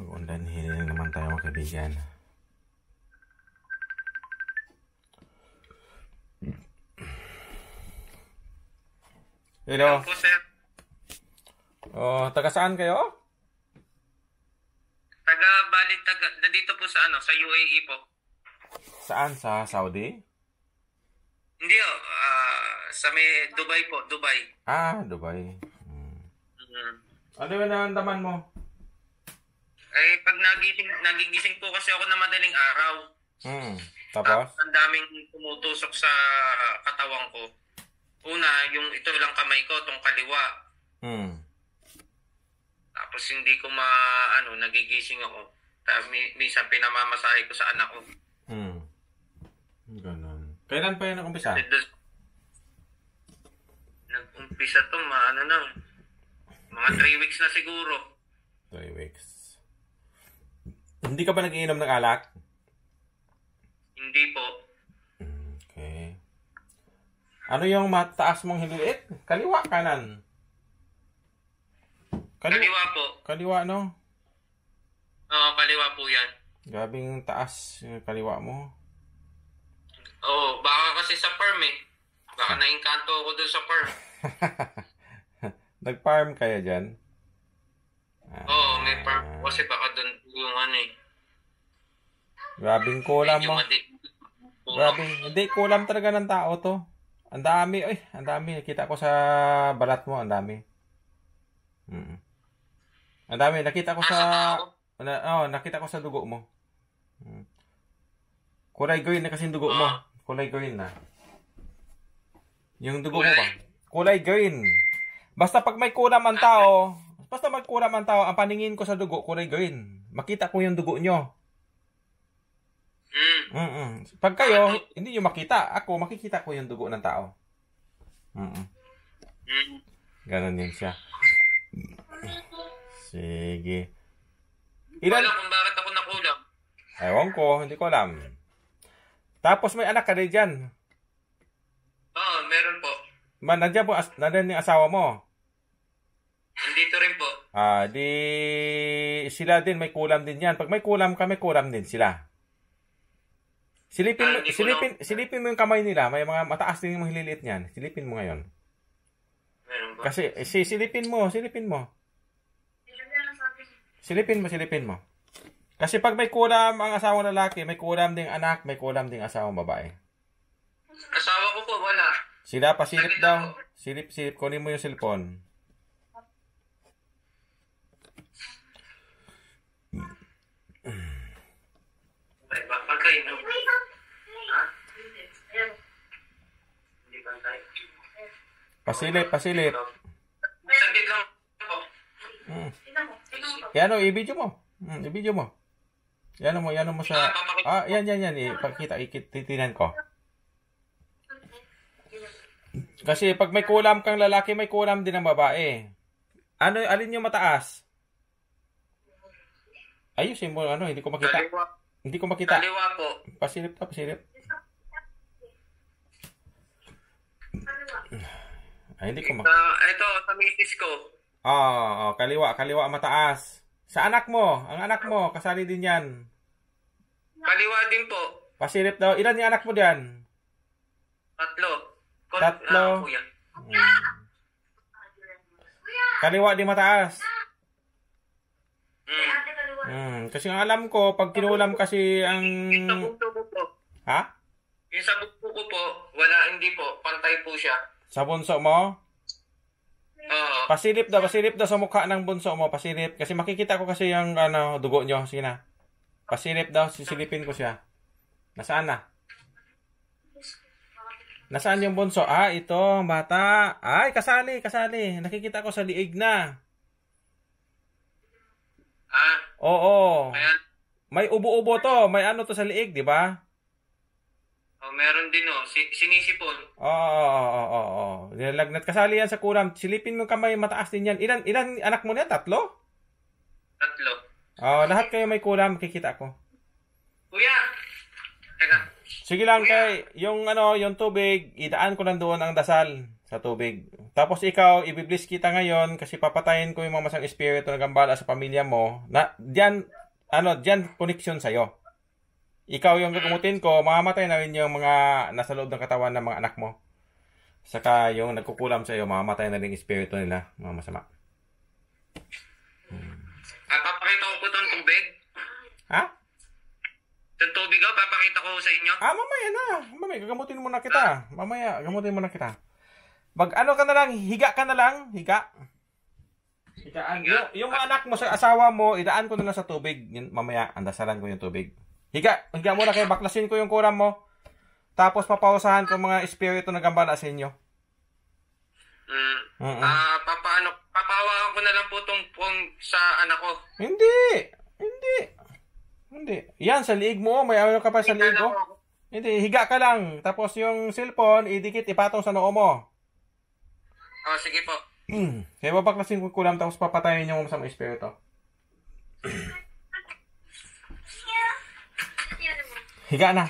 Mag-online healing naman tayo mga kaibigan. Hello. Po, sir. Taga saan kayo? Nandito po sa sa UAE po. Saan? Sa Saudi? Hindi sa may Dubai po, Dubai. Dubai. Mm. Ano yung naramdaman mo? Pag nagigising po kasi ako na madaling araw. Tapos? Ang daming tumutusok sa katawan ko. Una, yung ito lang kamay ko, tong kaliwa. Tapos hindi ko nagigising ako. Minsan pinamamasahe ko sa anak ko. Ganon. Kailan pa yun nag-umpisa? Nag-umpisa to, mga 3 weeks na siguro. 3 weeks. Hindi ka ba nag-iinom ng alak? Hindi po. Okay. Ano yung mataas mong hiliit? Kaliwa, kanan? Kaliwa po. Kaliwa, no? Oo, kaliwa po yan. Gabing taas yung kaliwa mo. Oo, baka kasi sa farm eh. Baka naingkanto ako doon sa farm. Nag-farm kaya dyan? Oo, may farm. Kasi baka doon yung Grabing kulam mo. Hindi, kulam talaga ng tao to. Ang dami, ang dami. Nakita ko sa balat mo, ang dami. Ang dami, nakita ko nakita ko sa dugo mo. Kulay green na kasi yung dugo mo. Kulay green na. Yung dugo mo ba? Kulay green. Basta pag may kulam ang tao, ang paningin ko sa dugo, kulay green. Makita ko yung dugo nyo. Pag kayo, hindi nyo makita. Ako, makikita ko yung dugo ng tao. Ganon yun siya. Sige. Wala kung bakit ako nakulam. Ewan ko, hindi ko alam. Tapos may anak ka rin dyan. Oo, meron po. Nandiyan yung asawa mo. Nandito rin po. Di sila din, may kulam din yan. Pag may kulam ka, may kulam din sila. Silipin mo yung kamay nila. May mga mataas din yung hililiit niyan. Silipin mo ngayon. Meron po. Kasi, silipin mo. Silipin mo. Kasi pag may kulam ang asawang lalaki, may kulam ding anak, may kulam ding asawang babae. Asawa ko po, wala. Sila, pasilip daw. Silip. Kunin mo yung cellphone. Pantay, no? Ha? Hindi pantay. Pasilip. Saglit lang po. Yan o, i-video mo. I-video mo. Yan mo sa... yan. Ipakita, titinan ko. Kasi pag may kulam kang lalaki, may kulam din ang babae. Alin yung mataas? Ayusin mo, hindi ko makita. Hindi ko makita. Kaliwa po. Pasilip. Hindi ko makita. Ito, sa misis ko. Kaliwa mataas. Sa anak mo, ang anak mo, kasali din yan. Kaliwa din po. Pasilip daw. Ilan yung anak mo diyan? 3. 3. Kaliwa din mataas. Kasi ang alam ko, pag kinulam kasi ang... Yung sa bunso ko po. Ha? Yung sa bunso ko po, wala, hindi po. Pantay po siya. Sa bunso mo? Oo. Pasilip daw sa mukha ng bunso mo, pasilip. Kasi makikita ko kasi yung dugo nyo. Sige na. Pasilip daw, sisilipin ko siya. Nasaan na? Nasaan yung bunso? Ito, bata. Ay, kasali. Nakikita ko sa liig na. Oo. Ayan. May ubo-ubo to. May to sa liig, di ba? Meron din sinisipon. Oo. Nilalagnat. Kasali yan sa kulam. Silipin mo kamay, mataas din yan. Ilan anak mo na? 3? 3. Lahat kayo may kulam, makikita ko. Kuya! Teka. Sige lang kay, yung tubig, idaan ko lang doon ang dasal Sa tubig. Tapos ikaw, ibibliss kita ngayon kasi papatayin ko yung mga masang espiritu na gambala sa pamilya mo. Na, diyan, diyan connection sa'yo. Ikaw yung gagamutin ko, mamamatay na rin yung mga nasa loob ng katawan ng mga anak mo. Saka yung nagkukulam sa'yo, mamamatay na rin yung espiritu nila, mga masama. Papakita ko po itong tubig. Ha? Itong tubig ko, papakita ko sa inyo. Mamaya na. Mamaya, gagamutin mo na kita. Mamaya, gagamutin mo na kita. Ano ka na lang, higa ka na lang. Higa. Higaan. Yung mga anak mo sa asawa mo, idaan ko na lang sa tubig. Mamaya, andasalan ko yung tubig. Higa muna kayo, baklasin ko yung kuram mo. Tapos papausahan ko mga espiritu na gambala sa inyo. Papahawakan ko na lang po itong sa anak ko. Hindi. Yan, sa liig mo. May ano ka pa sa liig mo. Hindi, higa ka lang. Tapos yung cellphone, idikit, ipatong sa noo mo. Sige po. Kaya babaklasin ko kulam, tapos papatayin yung masamang espiritu. Higa na.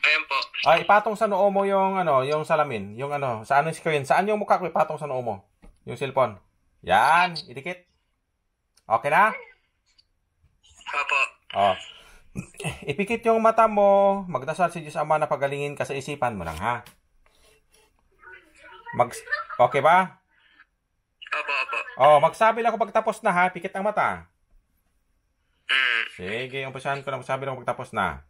Ayan po. Ipatong sa noo mo yung yung salamin, yung sa screen. Saan yung mukha ko ipatong sa noo mo? Yung cellphone. Yan, idikit. Okay na? Opo. Ipikit yung mata mo, magdasal si Diyos Ama na pagalingin ka sa isipan mo lang, ha? Okay ba? Opo. Magsabi lang ako pagtapos na, ha? Pikit ang mata. Sige, umpisahan ko na magsabi lang ako pagtapos na.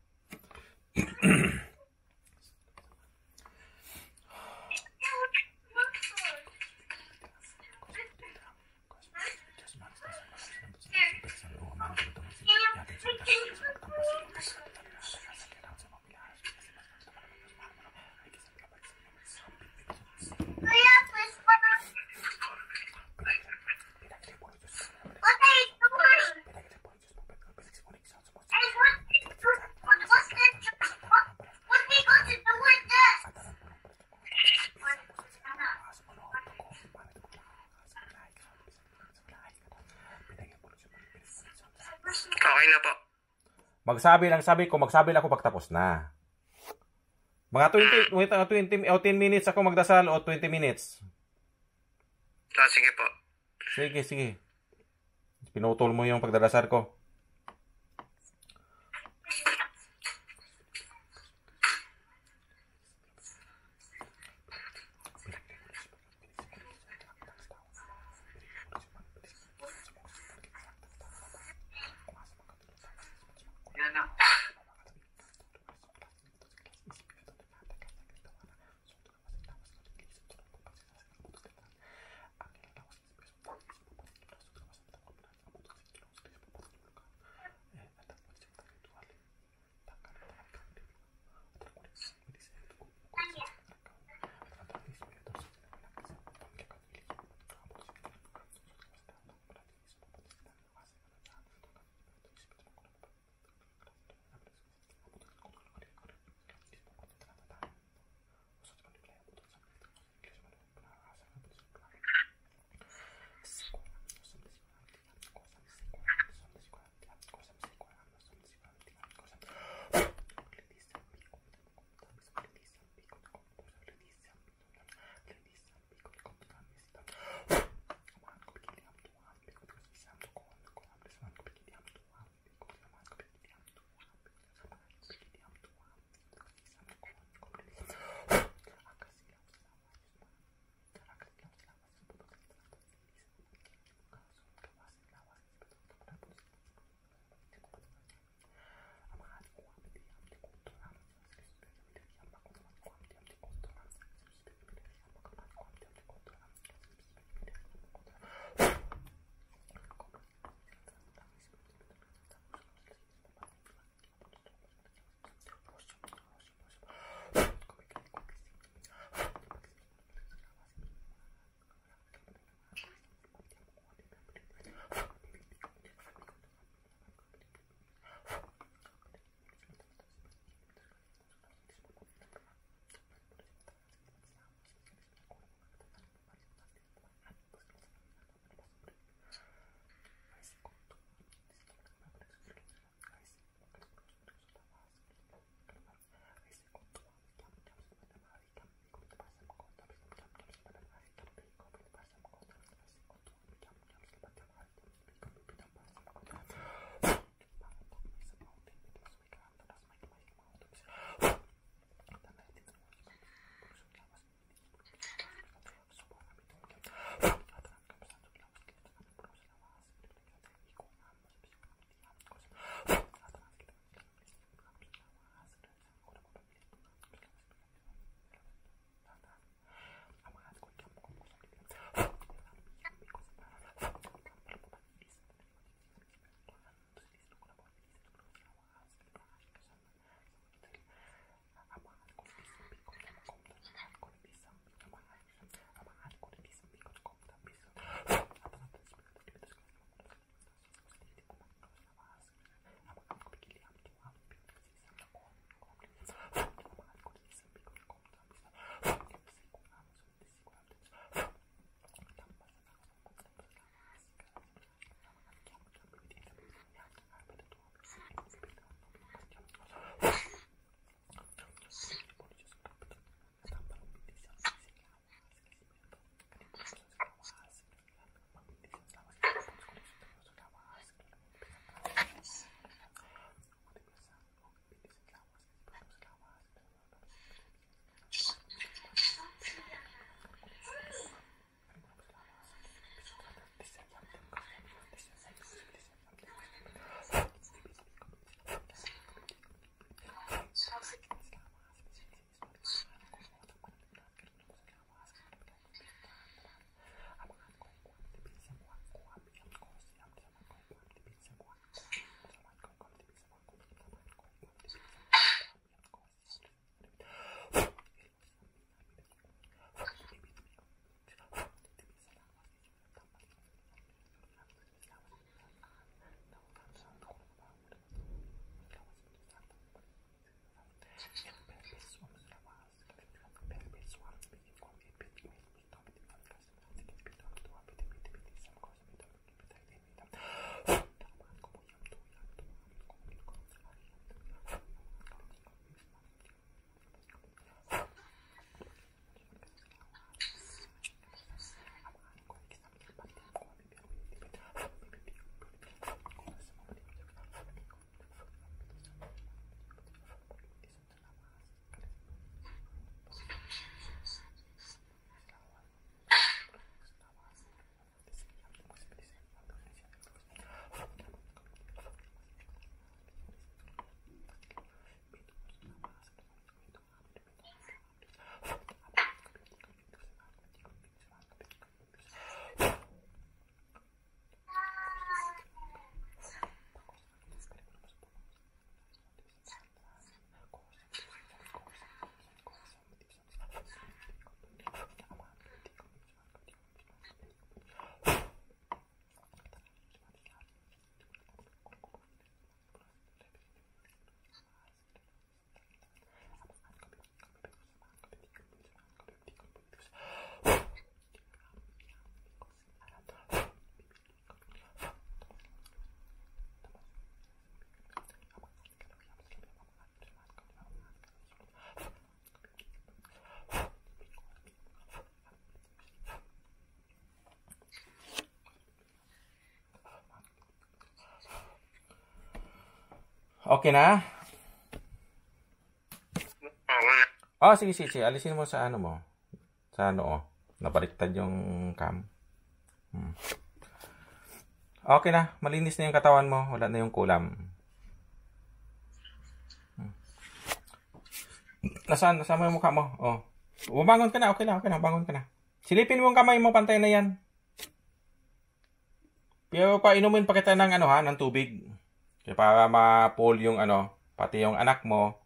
Okay na po. Magsabi lang ako pagtapos na. Mga 20 o 10 minutes ako magdasal o 20 minutes. Sige po. Sige. Pinutol mo yung pagdadasal ko. Okay na? Oo na. Oh, sige. Alisin mo sa ano mo. Sa ano, oh. Nabaliktad yung cam. Okay na. Malinis na yung katawan mo. Wala na yung kulam. Nasaan mo yung mukha mo? Oh. Bumangon ka na. Okay na. Bangon ka na. Silipin mo yung kamay mo. Pantay na yan. Pero inumin pa kita ng ng tubig. Kaya para ma-pull yung pati yung anak mo,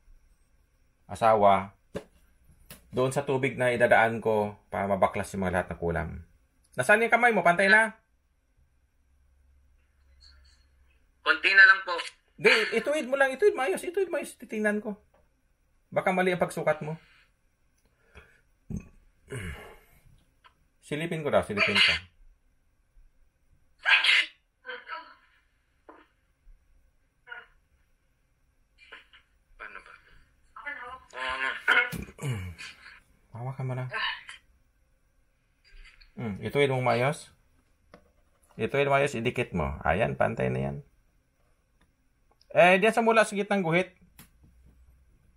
asawa, doon sa tubig na idadaan ko para mabaklas yung mga lahat ng kulam. Nasaan yung kamay mo? Pantay na? Konti na lang po. Di, ituwid mo ayos. Titingnan ko. Baka mali ang pagsukat mo. Silipin ko. Paano ba? Oo na. Hawakan mo na. Ituwid mong maayos. Idikit mo. Ayan, pantay na yan. Diyan sa mula sa gitnang guhit.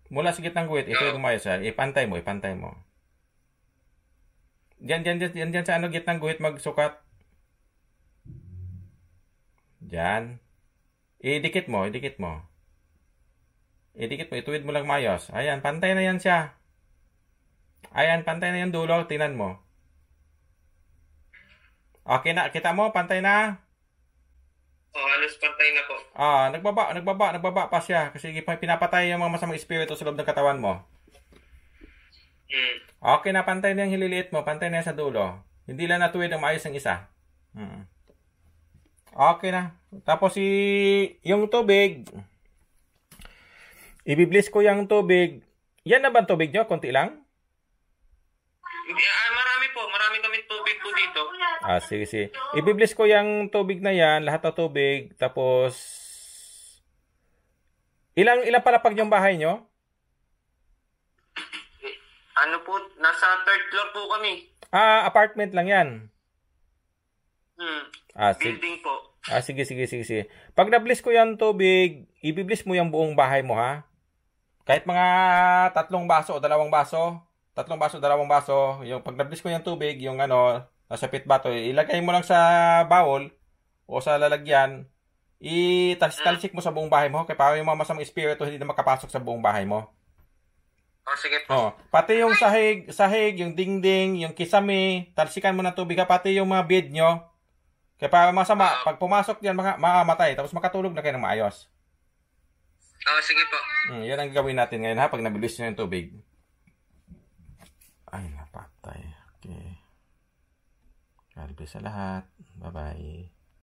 Ituwid mong maayos. Ipantay mo. Diyan sa gitnang guhit magsukat. Diyan. Idikit mo. Ituwid mo lang maayos. Ayan, pantay na yan siya. Ayan, pantay na yung dulo. Tingnan mo. Okay na, kita mo, pantay na. Halos pantay na po. Nagbaba pa siya. Kasi pinapatay yung mga masamang espiritu sa loob ng katawan mo. Okay na, pantay na yung hililiit mo. Pantay na yan sa dulo. Hindi lang natuwid ang maayos ng isa. Okay na. Tapos yung tubig. Ibiblis ko yung tubig. Yan na ba tubig nyo? Konti lang? Marami kaming tubig po dito. Sige. Ibiblis ko yung tubig na yan, lahat ng tubig, tapos ilang palapag yung bahay nyo? Nasa third floor po kami. Apartment lang yan. Building po. Sige. Pag nablis ko yung tubig, ibiblis mo yung buong bahay mo, ha? Kahit mga 3 baso o 2 baso. 3 baso, 2 baso. Yung pag nablis ko yung tubig, yung nasa pit bato, ilagay mo lang sa bowl o sa lalagyan. Talsik mo sa buong bahay mo. Kaya para yung mga masamang espiritu hindi na makapasok sa buong bahay mo. Sige po. Pati yung sahig, yung dingding, yung kisame, talsikan mo ng tubig, pati yung mga bed nyo. Kaya para masama, pag pumasok yan, makamatay. Tapos makatulog na kayo ng maayos. Sige po. Yan ang gawin natin ngayon, ha, pag nabilis nyo yung tubig. Ay, napatay. Okay. God bless sa lahat. Bye-bye.